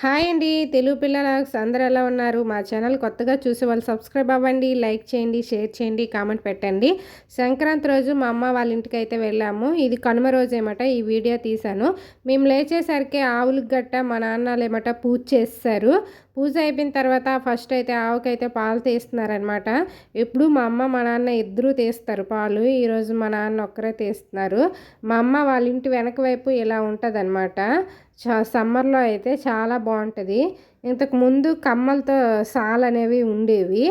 Hi అండి. తెలుగు పిల్లలాక్స్ అందరూ ఎలా ఉన్నారు? మా ఛానల్ కొత్తగా చూసే వాళ్ళు సబ్స్క్రైబ్ అవ్వండి, లైక్ చేయండి, షేర్ చేయండి, కామెంట్ పెట్టండి. సంక్రాంతి రోజు మా అమ్మ వాళ్ళ ఇంటికైతే వెళ్ళాము. ఇది కనుమ రోజేమట ఈ వీడియో తీశాను. మేము లేచేసరికి ఆవులకు గట్ట మా నాన్నలేమట పూజ చేసేసారు. పూజ అయిపోయిన తర్వాత ఫస్ట్ అయితే ఆవుకైతే పాలు తీస్తున్నారనమాట. ఎప్పుడు మా అమ్మ మా నాన్న ఇద్దరూ తీస్తారు పాలు. ఈరోజు మా నాన్న ఒక్కరే తీస్తున్నారు. మా అమ్మ వాళ్ళ ఇంటి వెనక వైపు ఇలా ఉంటుందన్నమాట. సమ్మర్లో అయితే చాలా బాగుంటుంది. ఇంతకుముందు కమ్మలతో సాలు అనేవి ఉండేవి.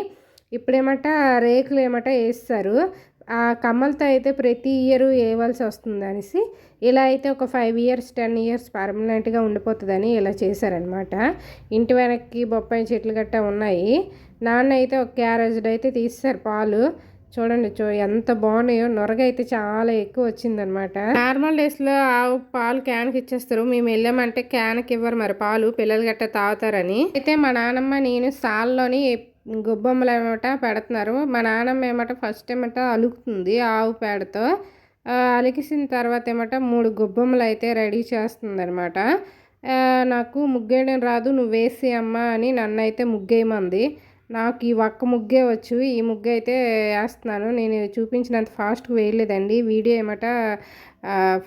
ఇప్పుడేమట రేకులు ఏమట వేస్తారు. ఆ కమ్మలతో అయితే ప్రతి ఇయర్ వేయవలసి వస్తుంది అనేసి ఇలా అయితే ఒక 5 ఇయర్స్ 10 ఇయర్స్ పర్మనెంట్గా ఉండిపోతుందని ఇలా చేశారనమాట. ఇంటి వెనక్కి బొప్పాయి చెట్లు గట్ట ఉన్నాయి. నాన్న అయితే ఒక క్యారేజ్ అయితే తీస్తారు పాలు. చూడండి ఎంత బాగున్నాయో. నొరగ అయితే చాలా ఎక్కువ వచ్చిందనమాట. నార్మల్ డేస్లో ఆవు పాలు క్యాన్కి ఇచ్చేస్తారు. మేము వెళ్ళామంటే క్యాన్కి ఇవ్వరు మరి పాలు, పిల్లలు గట్ట తాగుతారని. అయితే మా నాన్నమ్మ నేను సాల్లోని గుబ్బమ్మలు ఏమట పెడుతున్నారు. మా నాన్నమ్మ ఏమట ఫస్ట్ ఏమట అలుకుతుంది ఆవు పేడతో. అలికిసిన తర్వాత ఏమట 3 గుబ్బమ్మలు అయితే రెడీ చేస్తుంది అనమాట. నాకు ముగ్గేయడం రాదు, నువ్వు వేసి అమ్మా అని నన్ను అయితే ముగ్గేయమంది. నాకు ఈ ఒక్క ముగ్గే వచ్చు. ఈ ముగ్గు అయితే వేస్తున్నాను. నేను చూపించినంత ఫాస్ట్గా వేయలేదండి. వీడియో ఏమట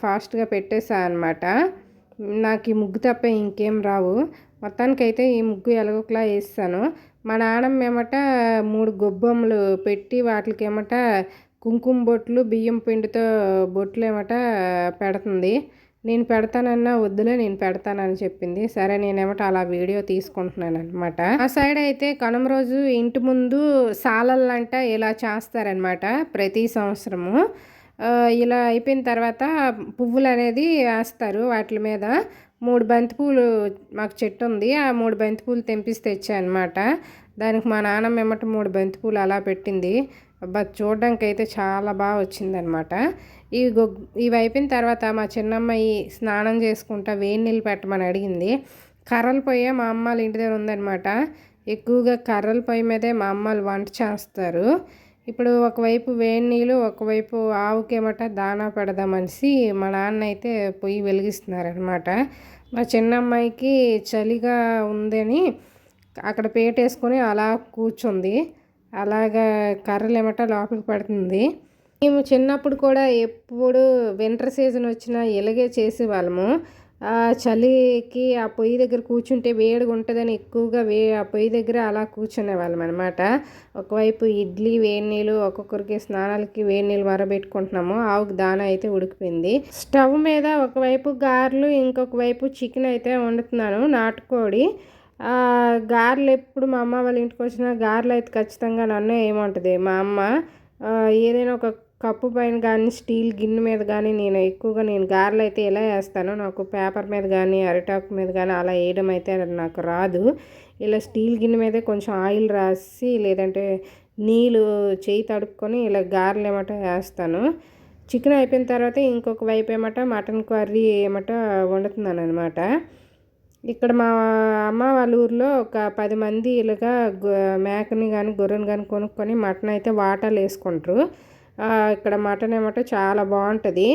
ఫాస్ట్గా పెట్టేసా అనమాట. నాకు ఈ ముగ్గు తప్ప ఇంకేం రావు. మొత్తానికైతే ఈ ముగ్గు ఎలాగోకలా వేస్తాను. మా నాన్నమ్మ ఏమట 3 గొబ్బమ్మలు పెట్టి వాటికి ఏమట కుంకుమ బొట్లు బియ్యం పిండితో బొట్లు ఏమట పెడుతుంది. నేను పెడతానన్నా వద్దులే నేను పెడతానని చెప్పింది. సరే నేనేమట అలా వీడియో తీసుకుంటున్నాను అనమాట. ఆ సైడ్ అయితే కనుమ రోజు ఇంటి ముందు సాలల్లంట ఇలా చేస్తారనమాట ప్రతి సంవత్సరము. ఇలా అయిపోయిన తర్వాత పువ్వులు అనేది వేస్తారు వాటి మీద. 3 బంతిపూలు మాకు చెట్టు ఉంది. ఆ 3 బంతిపూలు తెంపిసి తెచ్చాయన్నమాట. దానికి మా నాన్నమ్మ ఏమట 3 బంతిపూలు అలా పెట్టింది. చూడడానికి అయితే చాలా బాగా వచ్చిందనమాట. ఇవి అయిపోయిన తర్వాత మా చిన్నమ్మాయి స్నానం చేసుకుంటా వేడి నీళ్ళు పెట్టమని అడిగింది. కర్రల పొయ్యి మా అమ్మ వాళ్ళ ఇంటి దగ్గర ఉందనమాట. ఎక్కువగా కర్రల పొయ్యి మీదే మా అమ్మ వాళ్ళు వంట చేస్తారు. ఇప్పుడు ఒకవైపు వేడి నీళ్ళు, ఒకవైపు ఆవుకేమట దానా పెడదామనేసి మా నాన్న అయితే పొయ్యి వెలిగిస్తున్నారనమాట. మా చిన్నమ్మాయికి చలిగా ఉందని అక్కడ పేటేసుకొని అలా కూర్చుంది. అలాగా కర్రలు ఏమట లోపలికి పడుతుంది. మేము చిన్నప్పుడు కూడా ఎప్పుడు వింటర్ సీజన్ వచ్చినా ఇలాగే చేసేవాళ్ళము. ఆ చలికి ఆ పొయ్యి దగ్గర కూర్చుంటే వేడిగా ఉంటుందని ఎక్కువగా ఆ పొయ్యి దగ్గర అలా కూర్చునే వాళ్ళం అనమాట. ఒకవైపు ఇడ్లీ వేడి నీళ్ళు, ఒక్కొక్కరికి స్నానాలకి వేడి నీళ్ళు మరబెట్టుకుంటున్నాము. ఆవుకి దానా అయితే ఉడికిపోయింది. స్టవ్ మీద ఒకవైపు గారెలు, ఇంకొక వైపు చికెన్ అయితే వండుతున్నాను, నాటుకోడి. గారెలు ఎప్పుడు మా అమ్మ వాళ్ళ ఇంటికి వచ్చినా గారెలు అయితే ఖచ్చితంగా నన్ను ఏమంటుంది మా అమ్మ. ఏదైనా ఒక కప్పు పైన కానీ స్టీల్ గిన్నె మీద కానీ నేను గారెలు అయితే ఎలా వేస్తానో, నాకు పేపర్ మీద కానీ అరిటాకు మీద కానీ అలా వేయడం అయితే నాకు రాదు. ఇలా స్టీల్ గిన్నె మీదే కొంచెం ఆయిల్ రాసి లేదంటే నీళ్ళు చేయి తడుపుకొని ఇలా గారెలు ఏమట వేస్తాను. చికెన్ అయిపోయిన తర్వాత ఇంకొక వైపు ఏమట మటన్ కర్రీ ఏమట వండుతున్నాను అనమాట. ఇక్కడ మా అమ్మ వాళ్ళ ఊర్లో ఒక 10 మంది ఇలాగా మేకని కానీ గొర్రెని కానీ కొనుక్కొని మటన్ అయితే వాటాలు వేసుకుంటారు. ఇక్కడ మటన్ ఏమట చాలా బాగుంటుంది.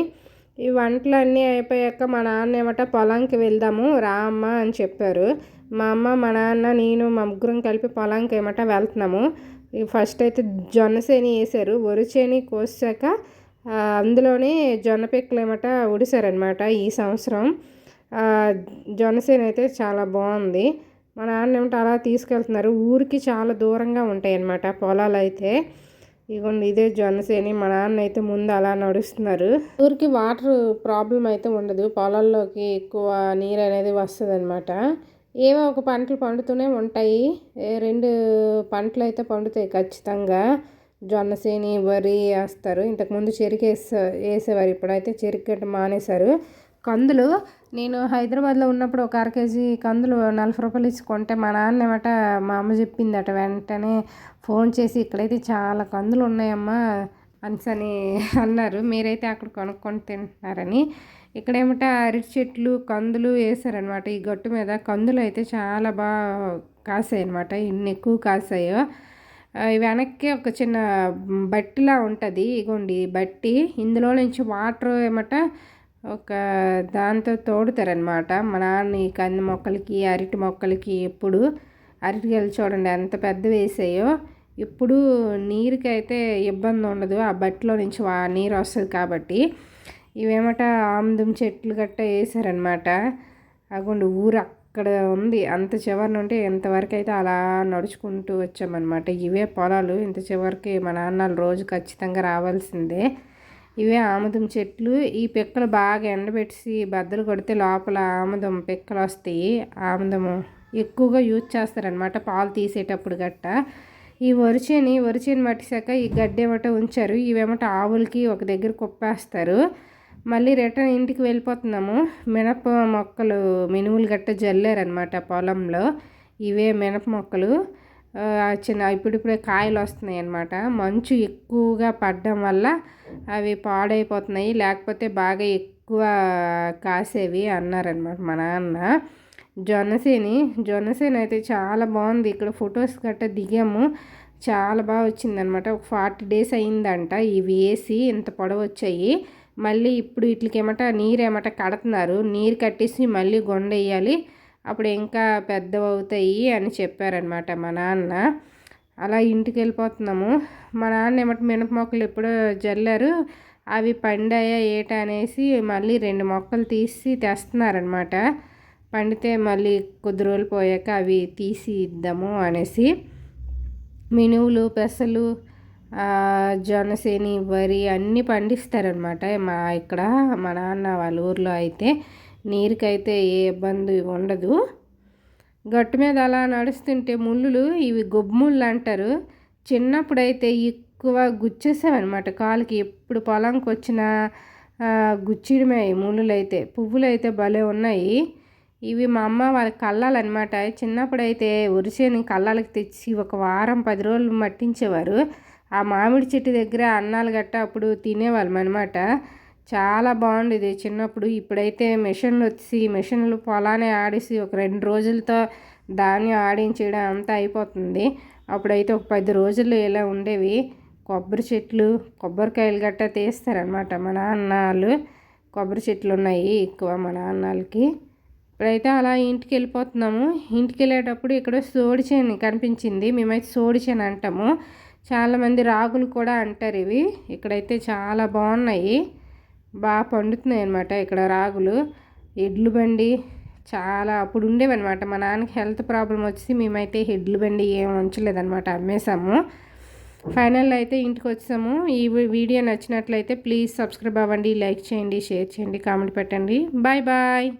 ఈ వంటలన్నీ అయిపోయాక మా నాన్న ఏమట పొలానికి వెళ్దాము రా అమ్మ అని చెప్పారు. మా అమ్మ మా నాన్న నేను మా ముగ్గురం కలిపి పొలానికి ఏమట వెళ్తున్నాము. ఫస్ట్ అయితే జొన్న చేని వేసారు. వరి చేని కోసాక అందులోనే జొన్న పిక్కలు ఏమట ఉడిసారనమాట ఈ సంవత్సరం. జొన్నసేన అయితే చాలా బాగుంది. మా నాన్న ఏమిటో అలా తీసుకెళ్తున్నారు. ఊరికి చాలా దూరంగా ఉంటాయి అన్నమాట పొలాలు అయితే. ఇదిగోండి ఇదే జొన్నసేని. మా నాన్న అయితే ముందు అలా నడుస్తున్నారు. ఊరికి వాటర్ ప్రాబ్లం అయితే ఉండదు. పొలాల్లోకి ఎక్కువ నీరు అనేది వస్తుంది అనమాట. ఏవో ఒక పంటలు పండుతూనే ఉంటాయి. 2 పంటలు అయితే పండుతాయి ఖచ్చితంగా. జొన్నసేని వరి వేస్తారు. ఇంతకుముందు చెరుకు వేసేవారు. ఇప్పుడైతే చెరుకు గట్ట మానేశారు. కందులు నేను హైదరాబాద్లో ఉన్నప్పుడు ఒక 1/2 కేజీ కందులు 40 రూపాయలు ఇచ్చి కొంటే మా నాన్న ఏమట మా అమ్మ చెప్పిందట వెంటనే ఫోన్ చేసి ఇక్కడైతే చాలా కందులు ఉన్నాయమ్మా అని అన్నారు. మీరైతే అక్కడ కొనుక్కొని తింటున్నారని. ఇక్కడేమట అరటి చెట్లు కందులు వేసారనమాట. ఈ గట్టు మీద కందులు అయితే చాలా బాగా కాసాయి అనమాట. ఇన్ని ఎక్కువ కాసాయో. వెనక్కి ఒక చిన్న బట్టిలా ఉంటుంది. ఇగోండి బట్టి. ఇందులో నుంచి వాటర్ ఏమట ఒక దాంతో తోడుతారనమాట. మా నాన్న ఈ కంది మొక్కలకి, అరటి మొక్కలకి ఎప్పుడు అరటికాయలు చూడండి ఎంత పెద్ద వేసాయో. ఇప్పుడు నీరుకైతే ఇబ్బంది ఉండదు, ఆ బట్టిలో నుంచి నీరు వస్తుంది కాబట్టి. ఇవేమట ఆముదం చెట్లు గట్ట వేసారనమాట. అగోండి ఊరు అక్కడ ఉంది, అంత చివరి నుండి ఇంతవరకు అయితే అలా నడుచుకుంటూ వచ్చామన్నమాట. ఇవే పొలాలు, ఇంత చివరికి మా నాన్నలు రోజు ఖచ్చితంగా రావాల్సిందే. ఇవే ఆముదం చెట్లు. ఈ పిక్కలు బాగా ఎండబెట్టి బద్దలు కొడితే లోపల ఆముదం పిక్కలు వస్తాయి. ఆముదము ఎక్కువగా యూజ్ చేస్తారనమాట పాలు తీసేటప్పుడు గట్ట. ఈ వరిచేని మట్టిసాక ఈ గడ్డేమట ఉంచారు. ఇవేమట ఆవులకి ఒక దగ్గర కుప్పేస్తారు. మళ్ళీ రిటర్న్ ఇంటికి వెళ్ళిపోతున్నాము. మినప మొక్కలు మినుములు గట్ట జల్లారనమాట పొలంలో. ఇవే మినప మొక్కలు చిన్న ఇప్పుడిప్పుడే కాయలు వస్తున్నాయి అన్నమాట. మంచు ఎక్కువగా పడడం వల్ల అవి పాడైపోతున్నాయి, లేకపోతే బాగా ఎక్కువ కాసేవి అన్నారనమాట మా నాన్న. జొన్నసేని అయితే చాలా బాగుంది. ఇక్కడ ఫొటోస్ గట్ట దిగాము, చాలా బాగా వచ్చిందనమాట. ఒక 40 days అయిందంట ఇవి వేసి, ఇంత పొడవు వచ్చాయి. మళ్ళీ ఇప్పుడు వీటికేమట నీరేమట కడుతున్నారు. నీరు కట్టేసి మళ్ళీ గొండ వేయాలి, అప్పుడు ఇంకా పెద్దవి అవుతాయి అని చెప్పారనమాట మా నాన్న. అలా ఇంటికి వెళ్ళిపోతున్నాము. మా నాన్న ఏమంటే మినప మొక్కలు ఎప్పుడో జల్లారు, అవి పండాయా ఏట అనేసి మళ్ళీ 2 మొక్కలు తీసి తెస్తున్నారనమాట. పండితే మళ్ళీ కొద్ది రోజులు పోయాక అవి తీసి ఇద్దాము అనేసి. మినువులు, పెసలు, జొన్నసేని, వరి అన్నీ పండిస్తారనమాట ఇక్కడ మా నాన్న వాళ్ళ ఊర్లో. అయితే నీరుకైతే ఏ ఇబ్బంది ఉండదు. గట్టు మీద అలా నడుస్తుంటే ముళ్ళు, ఇవి గొబ్బముళ్ళు అంటారు. చిన్నప్పుడైతే ఎక్కువ గుచ్చేసామన్నమాట కాలుకి. ఎప్పుడు పొలంకి వచ్చిన గుచ్చిడమే ముళ్ళు అయితే. పువ్వులు అయితే భలే ఉన్నాయి. ఇవి మా అమ్మ వాళ్ళ కళ్ళాలన్నమాట. చిన్నప్పుడైతే వరిసేని కళ్ళాలకి తెచ్చి ఒక వారం 10 రోజులు మట్టించేవారు. ఆ మామిడి చెట్టు దగ్గర అన్నాలు గట్ట అప్పుడు తినేవాళ్ళం అనమాట. చాలా బాగుండేది చిన్నప్పుడు. ఇప్పుడైతే మిషన్లు పొలాన్ని ఆడేసి ఒక 2 రోజులతో ధాన్యం ఆడించడం అంతా అయిపోతుంది. అప్పుడైతే ఒక 10 రోజులు ఇలా ఉండేవి. కొబ్బరి చెట్లు, కొబ్బరికాయలు గట్ట తీస్తారనమాట మా నాన్నలు. కొబ్బరి చెట్లు ఉన్నాయి ఎక్కువ మా నాన్నలకి. ఇప్పుడైతే అలా ఇంటికి వెళ్ళిపోతున్నాము. ఇంటికి వెళ్ళేటప్పుడు ఇక్కడ సోడిచేను కనిపించింది. మేమైతే సోడిచేను అంటాము, చాలామంది రాగులు కూడా అంటారు. ఇవి ఇక్కడైతే చాలా బాగున్నాయి, బాగా పండుతున్నాయి అన్నమాట ఇక్కడ రాగులు. ఎడ్లు బండి చాలా అప్పుడు ఉండేవన్నమాట. మా నాన్నకి హెల్త్ ప్రాబ్లం వచ్చి మేమైతే ఎడ్లు బండి ఏం ఉంచలేదన్నమాట, అమ్మేశాము. ఫైనల్ అయితే ఇంటికి వచ్చాము. ఈ వీడియో నచ్చినట్లయితే ప్లీజ్ సబ్స్క్రైబ్ అవ్వండి, లైక్ చేయండి, షేర్ చేయండి, కామెంట్ పెట్టండి. Bye bye.